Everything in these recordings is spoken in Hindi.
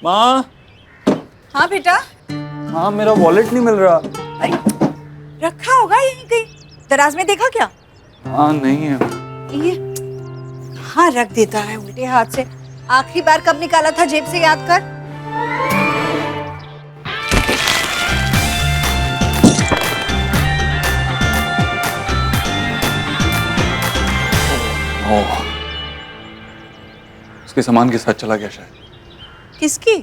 माँ। हाँ बेटा। माँ मेरा वॉलेट नहीं मिल रहा। अरे रखा होगा यहीं कहीं, दराज में देखा क्या? हाँ नहीं है। ये हाँ रख देता है उल्टे हाथ से। आखिरी बार कब निकाला था जेब से, याद कर। ओह, उसके सामान के साथ चला गया शायद। किसकी?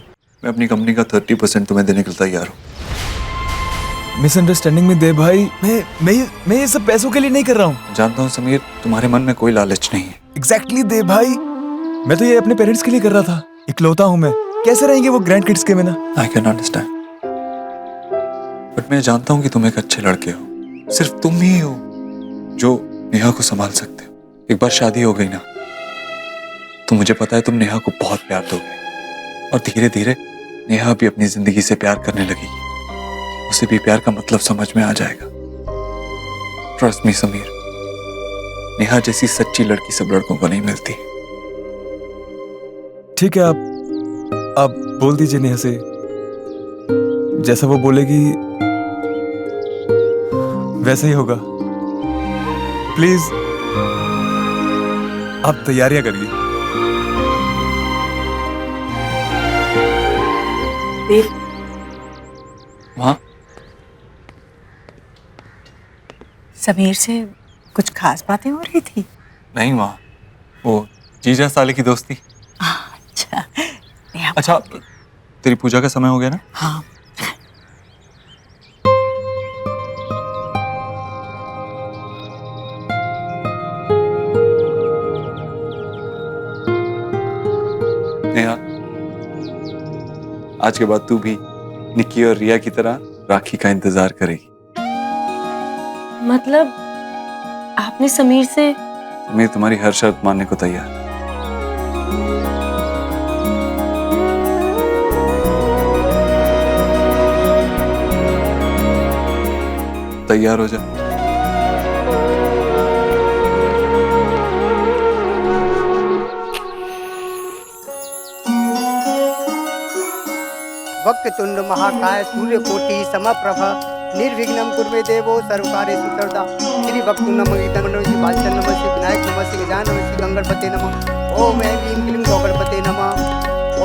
मैं अपनी कंपनी का 30% तुम्हें देने के लिए तैयार हूँ। मिसअंडरस्टैंडिंग में देव भाई, मैं ये सब पैसों के लिए नहीं कर रहा हूँ। जानता हूँ समीर, तुम्हारे मन में कोई लालच नहीं है। एग्जैक्टली देव भाई, मैं तो ये अपने पेरेंट्स के लिए कर रहा था। इकलौता हूँ मैं, कैसे रहेंगे वो ग्रैंड किड्स के बिना? आई कैन अंडरस्टैंड, बट मैं जानता हूँ कि तुम एक अच्छे लड़के हो। सिर्फ तुम ही हो जो नेहा को संभाल सकते हो। एक बार शादी हो गई ना, तो मुझे पता है तुम नेहा को बहुत प्यार दोगे, और धीरे धीरे नेहा भी अपनी जिंदगी से प्यार करने लगेगी। उसे भी प्यार का मतलब समझ में आ जाएगा। ट्रस्ट मी समीर, नेहा जैसी सच्ची लड़की सब लड़कों को नहीं मिलती। ठीक है, आप बोल दीजिए नेहा से, जैसा वो बोलेगी वैसे ही होगा। प्लीज आप तैयारियां करिए। वहां समीर से कुछ खास बातें हो रही थी? नहीं, वहां वो जीजा साले की दोस्ती। अच्छा नेहा। अच्छा, तेरी पूजा का समय हो गया ना? हाँ नेहा, आज के बाद तू भी निक्की और रिया की तरह राखी का इंतजार करेगी। मतलब आपने समीर से? मैं तुम्हारी हर शर्त मानने को तैयार। तैयार हो जा। वक्रतुंड महाकाय सूर्यकोटि समप्रभ निर्विघ्नं कुरु देवो सर्वकार्येषु सर्वदा। श्री वक्रतुंड भास्कर नमः, श्री विनायक नमः, श्री गजानन नमः, श्री गंगणपते नमः। ओम ऐं ह्रीं क्लीं गौगणपते नमः।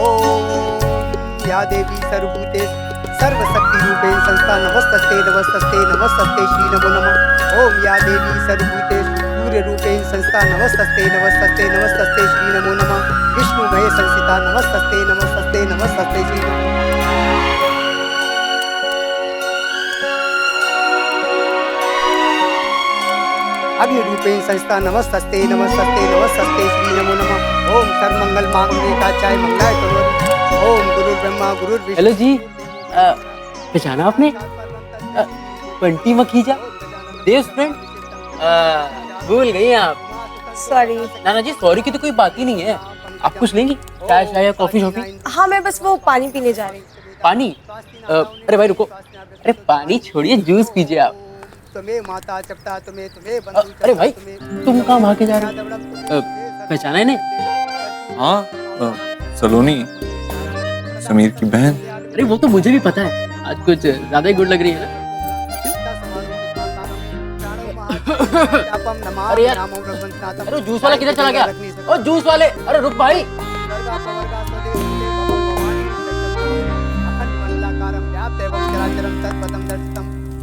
ओम या देवी सर्वभूतेषु सर्वशक्ति रूपेण संस्था नमस्तस्ते नमस्तस्ते नमस्तस्ते श्री नमो नमः। ओम या देवी सर्वभूतेषु सूर्य रूपेण संस्था नमस्तस्ते नमस्तस्ते नमस्तस्ते श्री नमो नमः। विष्णु महे संस्थिता नमस्तस्ते नमस्तस्ते नमस्तस्ते श्री नमो। अग्नि रूपेण संस्था नमस्तस्ते नमस्तस्ते नमस्तस्ते श्री नमो नमः। ओम सर्वमंगल मांगल्ये काचाय मंगलाय तनोहरि। ओम गुरु ब्रह्मा गुरु विष्णु। हेलो जी, पहचाना आपने? बंटी मखीजा, देव फ्रेंड। भूल गई हैं आप। सॉरी। नाना जी, सॉरी की तो कोई बात ही नहीं है। आप कुछ लेंगी? चाय चाय या कॉफी शॉफी? हाँ, मैं बस वो पानी पीने जा रही हूँ। पानी? अरे भाई रुको, अरे पानी छोड़िए, जूस पीजिए आप। तुम्हें माता चपटा तुम्हें तुम्हें बंधु अरे भाई, तुम कहाँ भाग के जा रहे हो? पहचाना है नहीं? हाँ, सलोनी, समीर की बहन। अरे वो तो मुझे भी पता है, आज कुछ ज्यादा ही गुड लग रही है ना। अरे यार, अरे जूस वाला किधर चला गया? ओ जूस वाले, अरे रुक भाई।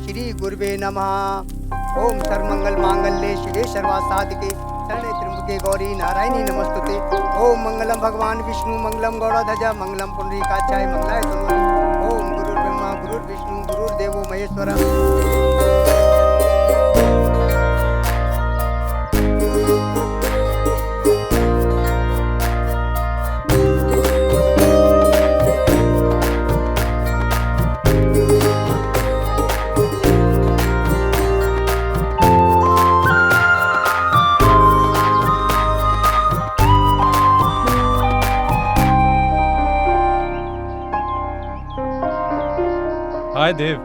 श्री गुरुवे नमः। ओम सर्वमंगल मांगल्ये शिवे सर्वासाधिके शरणे त्र्यंबके गौरी नारायणी नमस्तुते। ओम मंगलम भगवान विष्णु मंगलम गौड़ध्वजा मंगलम पुंडरीकाक्षाय मंगलाय तनोहरि। ओम गुरु ब्रह्मा गुरु विष्णु गुरुर्देवो महेश्वरः। हाय देव।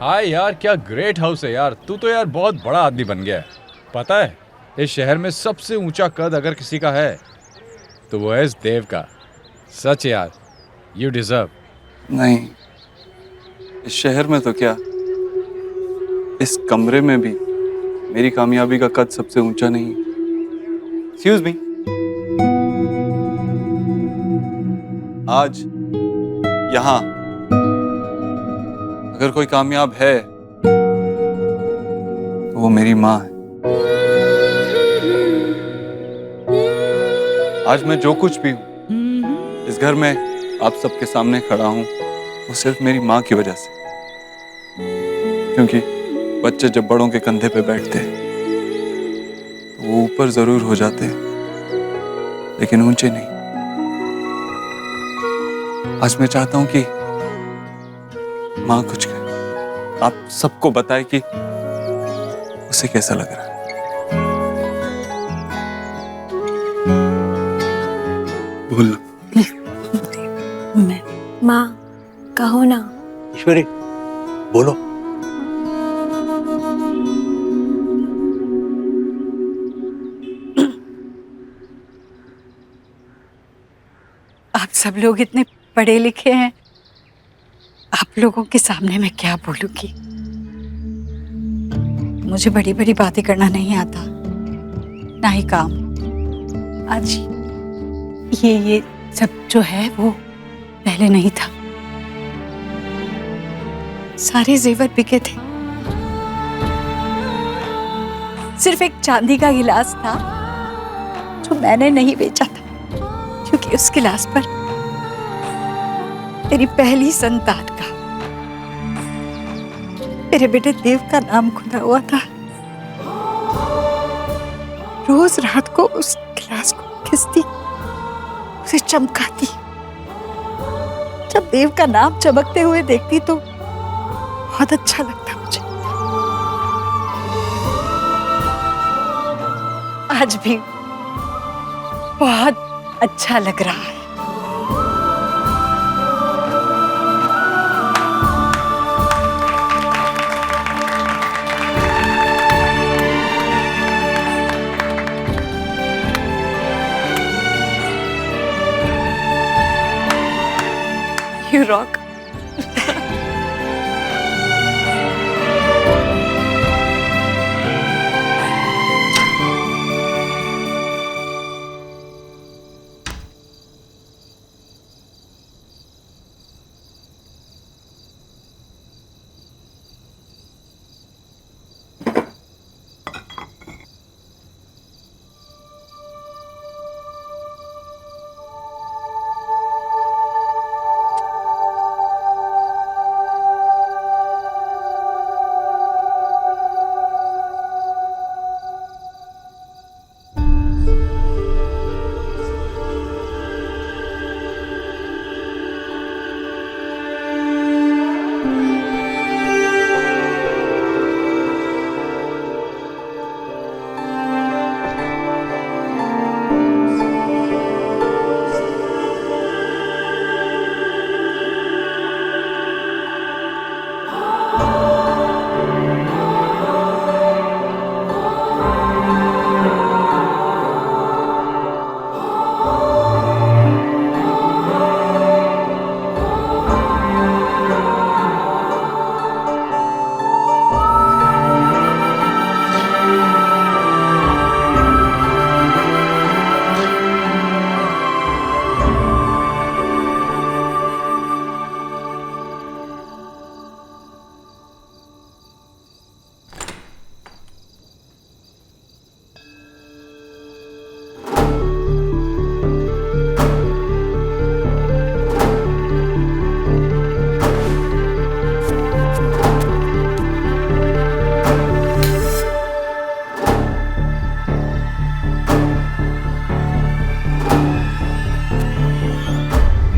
हाय यार, क्या ग्रेट हाउस है यार। तू तो यार बहुत बड़ा आदमी बन गया है। पता है, इस शहर में सबसे ऊंचा कद अगर किसी का है तो वो है इस देव का। सच यार, You deserve. नहीं, इस शहर में तो क्या, इस कमरे में भी मेरी कामयाबी का कद सबसे ऊंचा नहीं है। Excuse me. आज यहां अगर कोई कामयाब है तो वो मेरी माँ है। आज मैं जो कुछ भी हूं इस घर में आप सबके सामने खड़ा हूं वो सिर्फ मेरी माँ की वजह से। क्योंकि बच्चे जब बड़ों के कंधे पे बैठते हैं तो वो ऊपर जरूर हो जाते हैं लेकिन ऊंचे नहीं। आज मैं चाहता हूं कि माँ कुछ कहे, आप सबको बताए कि उसे कैसा लग रहा है। बोलना। माँ कहो ना। ईश्वरी बोलो। आप सब लोग इतने पढ़े लिखे हैं, आप लोगों के सामने मैं क्या बोलूंगी। मुझे बड़ी बड़ी बातें करना नहीं आता, ना ही काम। आज ये सब जो है वो पहले नहीं था। सारे जेवर बिके थे, सिर्फ एक चांदी का गिलास था जो मैंने नहीं बेचा था, क्योंकि उस गिलास पर मेरी पहली संतान का, मेरे बेटे देव का नाम खुदा हुआ था। रोज रात को उस गिलास को घिसती, उसे चमकाती। जब देव का नाम चमकते हुए देखती तो बहुत अच्छा लगता मुझे। आज भी बहुत अच्छा लग रहा है। You rock.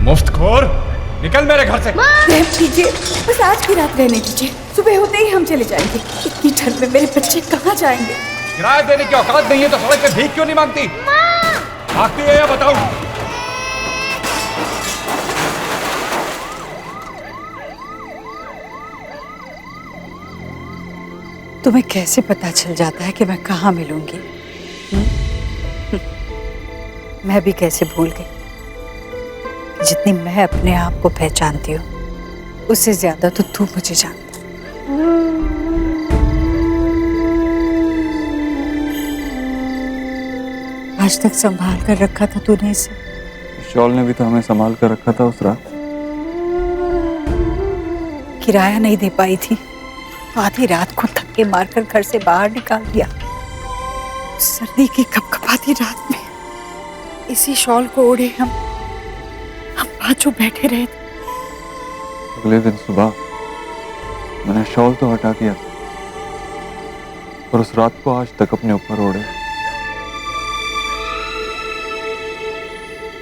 मुफ्तखोर, निकल मेरे घर से। रहम कीजिए, बस आज की रात रहने दीजिए, सुबह होते ही हम चले जाएंगे। इतनी ठंड में मेरे बच्चे कहाँ जाएंगे? किराया देने की औकात नहीं है तो सड़क पे भीख क्यों नहीं मांगती? भागती है या बताऊं? तुम्हें कैसे पता चल जाता है कि मैं कहाँ मिलूंगी? मैं भी कैसे भूल गई जितनी मैं अपने आप को पहचानती हूँ उससे ज्यादा तो तू मुझे जानता है। आज तक संभाल कर रखा था तूने इसे। शॉल ने भी तो हमें संभाल कर रखा था उस रात। किराया नहीं दे पाई थी तो आधी रात को धक्के मारकर घर से बाहर निकाल दिया। सर्दी की कपकपाती रात में इसी शॉल को ओढ़े हम पांचों बैठे रहे थे। अगले दिन सुबह मैंने शॉल तो हटा दिया पर उस रात को आज तक अपने ऊपर ओढ़े।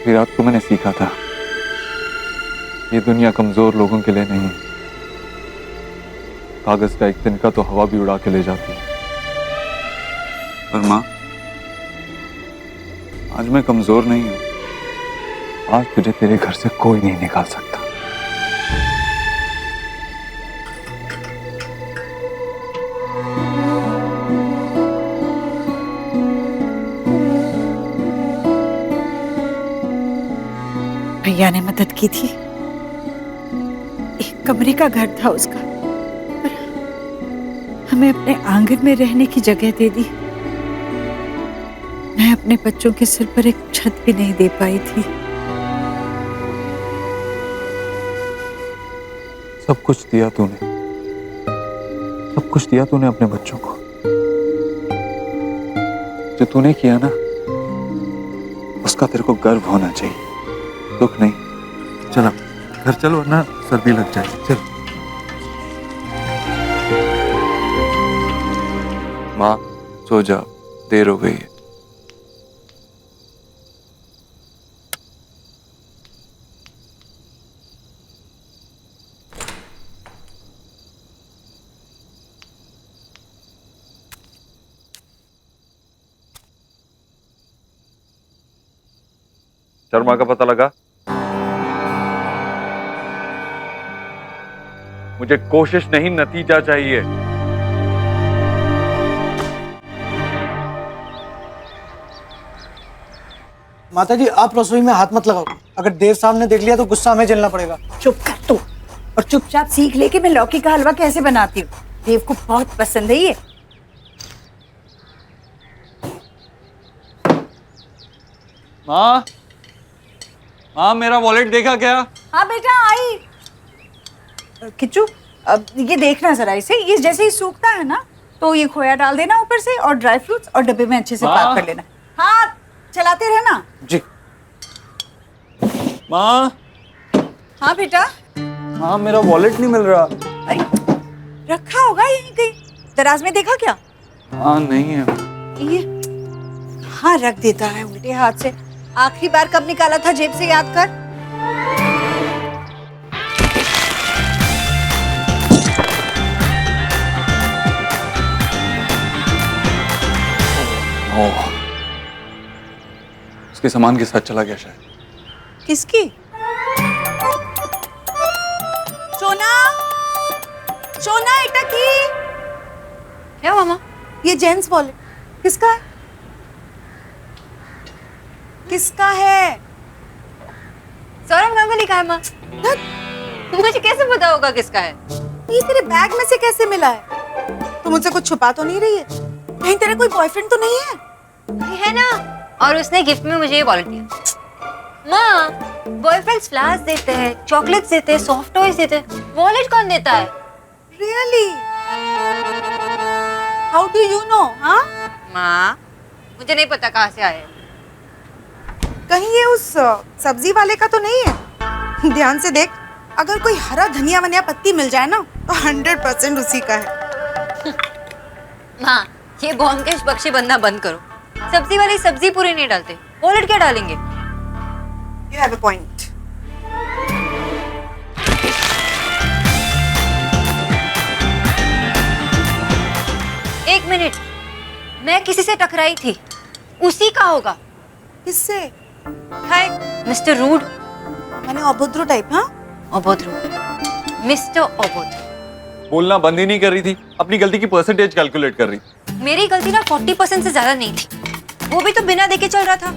फिर रात को मैंने सीखा था ये दुनिया कमजोर लोगों के लिए नहीं है। कागज का एक तिनका तो हवा भी उड़ा के ले जाती है। पर माँ, आज मैं कमजोर नहीं हूं। आज तुझे तेरे घर से कोई नहीं निकाल सकता। भैया ने मदद की थी। एक कमरे का घर था उसका, पर हमें अपने आंगन में रहने की जगह दे दी। मैं अपने बच्चों के सिर पर एक छत भी नहीं दे पाई थी। सब कुछ दिया तूने, सब कुछ दिया तूने अपने बच्चों को। जो तूने किया ना उसका तेरे को गर्व होना चाहिए, दुख नहीं। चलो घर चलो वरना सर्दी लग जाएगी। चल माँ सो जा, देर हो गई है। शर्मा का पता लगा? मुझे कोशिश नहीं नतीजा चाहिए। माता जी आप रसोई में हाथ मत लगाओ। अगर देव साहब ने देख लिया तो गुस्सा हमें झेलना पड़ेगा। चुप कर तू, और चुपचाप सीख ले कि मैं लौकी का हलवा कैसे बनाती हूँ। देव को बहुत पसंद है ये। माँ, माँ मेरा वॉलेट देखा क्या? हाँ बेटा आई। किच्चू अब ये देखना जरा इसे, ये जैसे ही सूखता है ना तो ये खोया डाल देना ऊपर से, और ड्राई फ्रूट्स, और डब्बे में अच्छे से पैक कर लेना। हाँ चलाते रहना जी। माँ, हाँ बेटा। माँ मेरा वॉलेट नहीं मिल रहा। अरे रखा होगा यहीं कहीं, दराज में देखा क्या? हाँ नहीं है ये हाँ रख देता है उल्टे हाथ से। आखिरी बार कब निकाला था जेब से, याद कर। ओह, उसके सामान के साथ चला गया शायद। किसकी? सोना, सोना इटा की। क्या मामा? ये जेंट्स वॉलेट किसका है? किसका है? सौरभ गांगुली का है माँ। मुझे कैसे पता होगा किसका है? ये तेरे बैग में से कैसे मिला है? तू मुझसे कुछ छुपा तो नहीं रही है? कहीं तेरा कोई बॉयफ्रेंड तो नहीं है? है ना, और उसने गिफ्ट में मुझे ये वॉलेट दिया। माँ, बॉयफ्रेंड्स फ्लावर्स देते हैं, चॉकलेट्स देते हैं, सॉफ्ट टॉयज देते हैं, वॉलेट कौन देता है? Really? How do you know? हाँ? माँ, मुझे नहीं पता कहाँ से आए। कहीं ये उस सब्जी वाले का तो नहीं है? ध्यान से देख, अगर कोई हरा धनिया वनिया पत्ती मिल जाए ना तो 100% उसी का है। माँ, ये भोंकेश बख्शी बनना बंद करो। सब्जी वाली सब्जी पूरी नहीं डालते, वॉलेट क्या डालेंगे? You have a point. एक मिनट, मैं किसी से टकराई थी, उसी का होगा। किससे? Hi mister rude. मैंने अभद्र टाइप। हाँ, अभद्र, मिस्टर अभद्र। बोलना बंद ही नहीं कर रही थी, अपनी गलती की परसेंटेज कैलकुलेट कर रही। मेरी गलती ना 40% से ज्यादा नहीं थी, वो भी तो बिना देखे चल रहा था।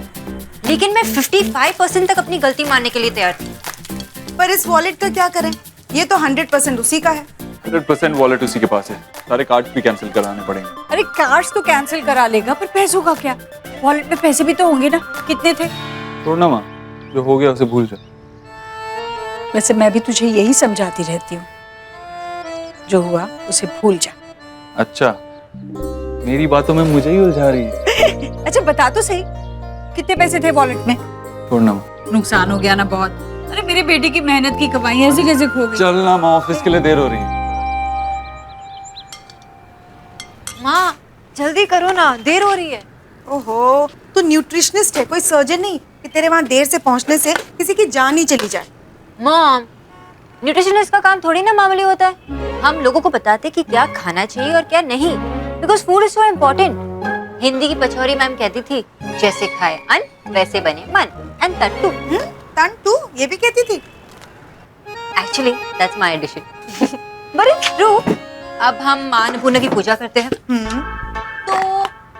लेकिन मैं 55% तक अपनी गलती मानने के लिए तैयार थी। पर इस वॉलेट का क्या करें? ये तो 100% उसी का है। 100% वॉलेट उसी के पास है, सारे कार्ड भी कैंसिल कराने पड़ेंगे। अरे कार्ड्स तो कैंसिल करा लेगा, पर पैसों का क्या? वॉलेट में पैसे भी तो होंगे ना। कितने थे? छोड़ना माँ, जो हो गया उसे भूल जा। वैसे मैं भी तुझे यही समझाती रहती हूँ, जो हुआ उसे भूल जा। अच्छा, मेरी बातों में मुझे ही उलझा रही है। अच्छा बता तो सही, कितने पैसे थे वॉलेट में? छोड़ना माँ, नुकसान हो गया ना बहुत। अरे मेरे बेटे की मेहनत की कमाई ऐसे कैसे खो गई? चलना माँ, ऑफिस के लिए देर हो रही है। माँ जल्दी करो ना, देर हो रही है। ओहो, तू न्यूट्रिशनिस्ट है, कोई सर्जन नहीं कि तेरे वहाँ देर से पहुँचने से किसी की जान ही चली जाए। मॉम, न्यूट्रिशनिस्ट का काम थोड़ी ना मामूली होता है। हम लोगों को बताते कि क्या खाना चाहिए और क्या नहीं, because food is so important. Hindi की पछौरी मैम कहती थी, जैसे खाए अन्न वैसे बने मन। एंड तट्टू, तंटू ये भी कहती थी। Actually that's my addition. But it's true. अब हम माँ अन्नपूर्णा की पूजा करते हैं, तो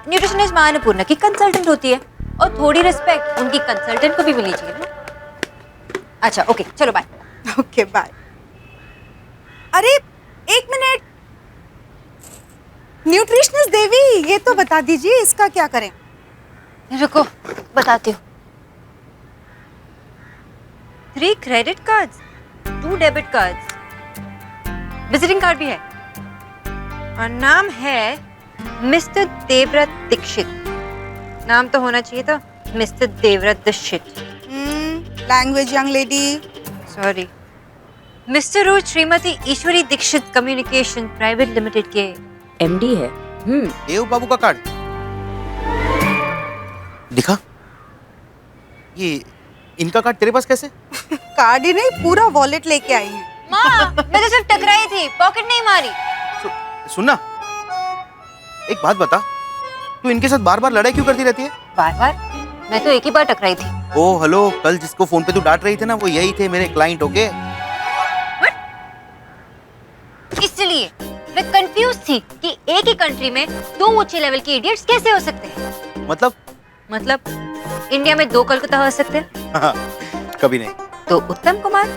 न्यूट्रिशनिस्ट माँ अन्नपूर्णा की कंसल्टेंट होती है, और थोड़ी रिस्पेक्ट उनकी कंसल्टेंट को भी मिलनी चाहिए ना। अच्छा ओके, चलो बाय। Okay bye. अरे एक मिनट, न्यूट्रिशनिस्ट देवी, ये तो बता दीजिए इसका क्या करें? रुको बताती हूँ। 3 credit cards, 2 debit cards, visiting card भी है, और नाम है मिस्टर देवव्रत दीक्षित। नाम तो होना चाहिए था mister Devvrat Dikshit. Language young lady. Sorry. Mister और श्रीमती Ishwari Dikshit communication private limited के एमडी है। देव बाबू का कार्ड दिखा। ये इनका कार्ड तेरे पास कैसे? कार्ड ही नहीं, पूरा वॉलेट लेके आई हैं। माँ, मैं तो सिर्फ टकराई थी, पॉकेट नहीं मारी। सुनना, एक बात बता, तू इनके साथ बार बार लड़ाई क्यों करती रहती है? बार बार? मैं तो एक ही बार टकराई थी। ओ हेलो, कल जिसको फोन पे तू डांट रही थी ना, वो यही थे मेरे क्लाइंट। ओके, इसलिए मैं कंफ्यूज थी कि एक ही कंट्री में 2 ऊंचे लेवल के इडियट्स कैसे हो सकते हैं। मतलब इंडिया में 2 कलकत्ता हो सकते हैं? हाँ, कभी नहीं। तो उत्तम कुमार?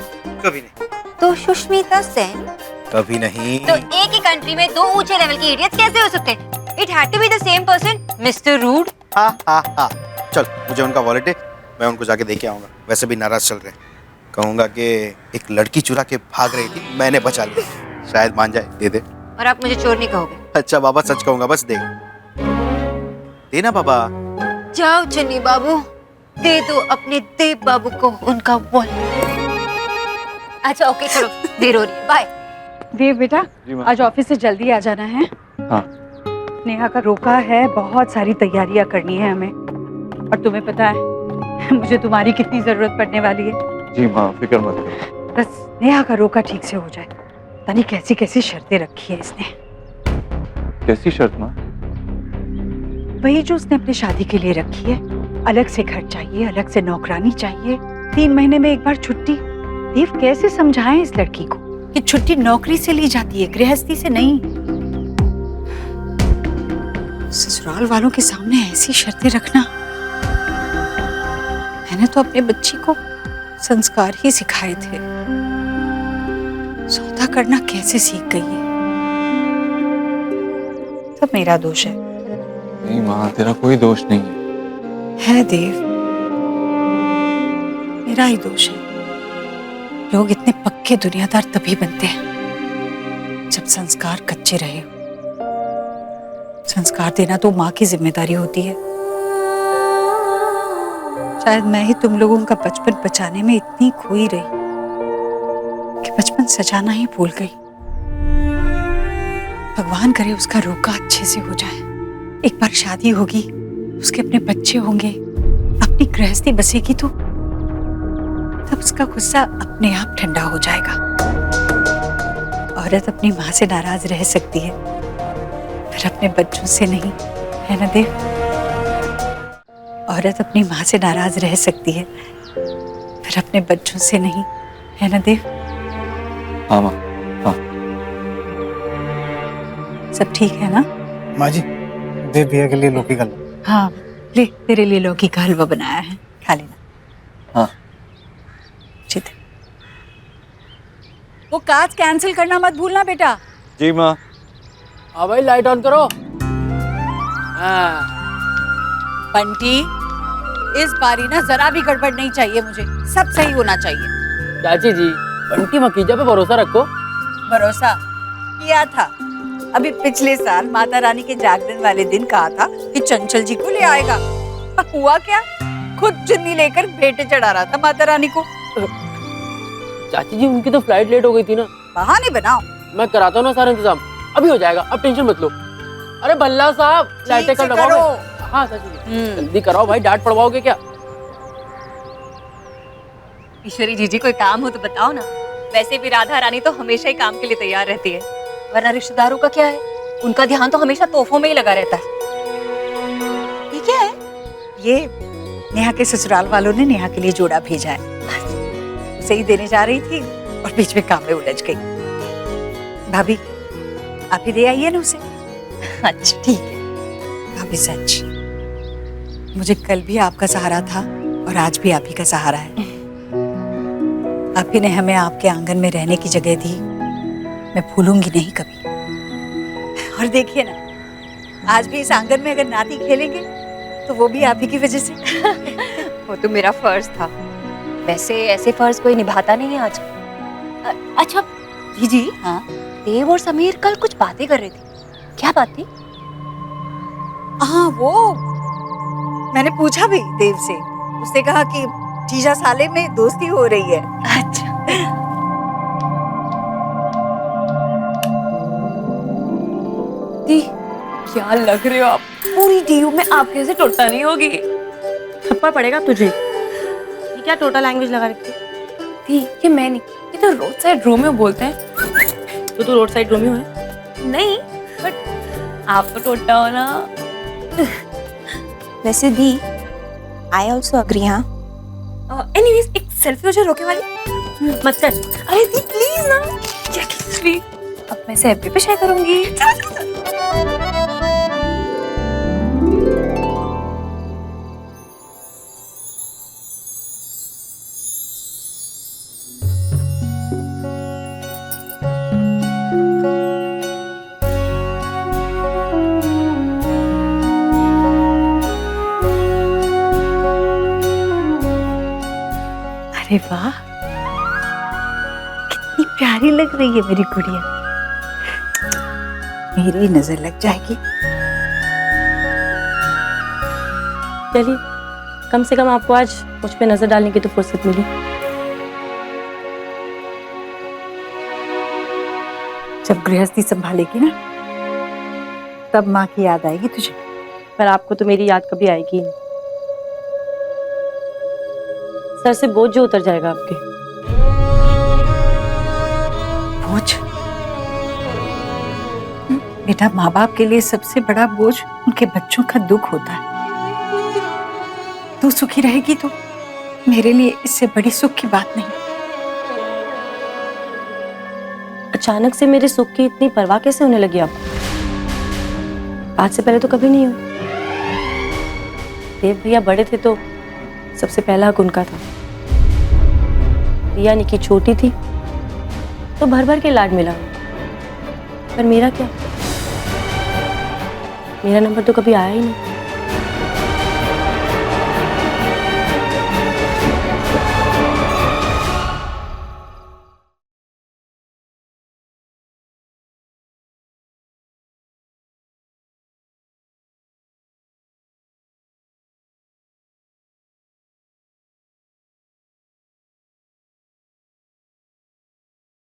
कभी नहीं। तो सुष्मिता सेन? कभी नहीं। तो एक ही कंट्री में 2 ऊंचे लेवल के इडियट्स कैसे हो सकते हैं? It had to be the same person, mister rude. हाँ। चल, मुझे उनका वॉलेट है, मैं उनको जाके देके आऊंगा। वैसे भी नाराज चल रहे, कहूंगा कि एक लड़की चुरा के भाग रही थी, मैंने बचा लिया, शायद मान जाए, दे दे। और आप मुझे चोर नहीं कहोगे? अच्छा बाबा, सच कहूंगा, बस दे देना बाबा। जाओ चन्नी बाबू, दे दो अपने देव बाबू को उनका वॉलेट। अच्छा ओके, चलो देर हो रही है, बाय। देव बेटा, जी माँ। आज ऑफिस से जल्दी आ जाना है। हाँ। नेहा का रोका है, बहुत सारी तैयारियां करनी है हमें, और तुम्हें पता है मुझे तुम्हारी कितनी जरूरत पड़ने वाली है। जी माँ, फिक्र मत करो। बस नेहा का रोका ठीक से हो जाए। पता नहीं कैसी कैसी शर्तें रखी है इसने। कैसी शर्त माँ? वही जो उसने अपनी शादी के लिए रखी है। अलग से घर चाहिए, अलग से नौकरानी चाहिए, 3 महीने में एक बार छुट्टी। देव कैसे समझाएं इस लड़की को कि छुट्टी नौकरी से ली जाती है, गृहस्थी से नहीं। ससुराल वालों के सामने ऐसी शर्तें रखना। मैंने तो अपने बच्ची को संस्कार ही सिखाए थे, सौदा करना कैसे सीख गई है। सब मेरा दोष है। नहीं माँ, तेरा कोई दोष नहीं है। देव, मेरा ही दोष है। लोग इतने पक्के दुनियादार तभी बनते हैं जब संस्कार कच्चे रहे। संस्कार देना तो माँ की जिम्मेदारी होती है। शायद मैं ही तुम लोगों का बचपन बचाने में इतनी खोई रही कि बचपन सजाना ही भूल गई। भगवान करे उसका रोका अच्छे से हो जाए। एक बार शादी होगी, उसके अपने बच्चे होंगे, अपनी गृहस्थी बसेगी, तो तब उसका गुस्सा अपने आप ठंडा हो जाएगा। औरत अपनी माँ से नाराज रह सकती है, पर अपने बच्चों से नहीं, है ना देव? औरत अपनी माँ से नाराज रह सकती है, पर अपने बच्चों से नहीं, है ना देव? हाँ माँ, हाँ। सब ठीक है ना? माँ जी, देव भैया के लिए लौकी का हलवा। हाँ, ले तेरे लिए लौकी का हलवा बनाया है, खा लेना। हाँ। जीते। वो काज कैंसिल करना मत भूलना बेटा। जी माँ। हाँ भाई लाइट ऑन करो। हाँ बंटी, इस बारी ना जरा भी गड़बड़ नहीं चाहिए मुझे, सब सही होना चाहिए। चाची जी, बंटी मकीजा पे भरोसा रखो। भरोसा किया था। अभी पिछले साल माता रानी के जागरण वाले दिन कहा था कि चंचल जी को ले आएगा। हुआ क्या? खुद चुन्नी लेकर भेंटे चढ़ा रहा था माता रानी को। चाची जी, उनकी तो फ्लाइट लेट हो गई थी ना। बहाने बनाओ। मैं कराता हूँ ना सारा इंतजाम, अभी हो जाएगा, अब टेंशन मत लो। अरे भल्ला साहब, लाइटें ठीक से कर लगाओ। करो। हाँ चाची जी, जल्दी कराओ भाई, डांट पड़वाओगे क्या? ईश्वरी जीजी, कोई काम हो तो बताओ ना। वैसे भी राधा रानी तो हमेशा ही काम के लिए तैयार रहती है, वरना रिश्तेदारों का क्या है, उनका ध्यान तो हमेशा तोहफों में ही लगा रहता है। ये क्या है? ये नेहा के ससुराल वालों ने नेहा के लिए जोड़ा भेजा है। उसे ही देने जा रही थी और बीच में काम में उलझ गई। भाभी, आप ही दे आइए ना उसे। अच्छा ठीक है। भाभी सच, मुझे कल भी आपका सहारा था और आज भी आप ही का सहारा है। आप ही ने हमें आपके आंगन में रहने की जगह दी, मैं भूलूंगी नहीं कभी। और देखिए ना, आज भी इस आंगन में अगर नाती खेलेंगे तो वो भी आप ही की वजह से। वो तो मेरा फर्ज था। वैसे ऐसे फर्ज कोई निभाता नहीं है आज। अच्छा जीजी, हाँ देव और समीर कल कुछ बातें कर रहे थे, क्या बात थी? हाँ, वो मैंने पूछा भी देव से। उसने कहा कि जीजा साले में दोस्ती हो रही है। अच्छा। दी, क्या लग रहे हो आप? पूरी डीयू में आपके से टोटा नहीं होगी। थप्पड़ पड़ेगा तुझे। ये क्या टोटल लैंग्वेज लगा रखी है? दी, ये मैं नहीं, ये तो रोड साइड रोमियो बोलते हैं। तो रोड साइड रोमियो है? नहीं, बट आप तो टोटा हो ना। वैसे दी, आई ऑल्सो अग्री। हाँ एनीवेज, एक सेल्फी हो जाए रोके वाली। मत कर। अरे दी प्लीज ना, क्या स्वीट। अब मैं सेल्फी पे शेयर करूंगी। अरे वाह, कितनी प्यारी लग रही है मेरी गुड़िया। मेरी नजर लग जाएगी। चलिए, कम से कम आपको आज मुझ पे नजर डालने की तो फुर्सत मिली। जब गृहस्थी संभालेगी ना, तब माँ की याद आएगी तुझे। पर आपको तो मेरी याद कभी आएगी नहीं। सर से बोझ जो उतर जाएगा आपके। बोझ? बेटा, माँ बाप के लिए सबसे बड़ा बोझ उनके बच्चों का दुख होता है। तू सुखी रहेगी तो मेरे लिए इससे बड़ी सुख की बात नहीं। अचानक से मेरे सुख की इतनी परवाह कैसे होने लगी आपको? आज से पहले तो कभी नहीं हुई। देव भैया बड़े थे तो सबसे पहला हक उनका था। रिया निकी छोटी थी तो भर भर के लाड मिला, पर मेरा क्या? मेरा नंबर तो कभी आया ही नहीं।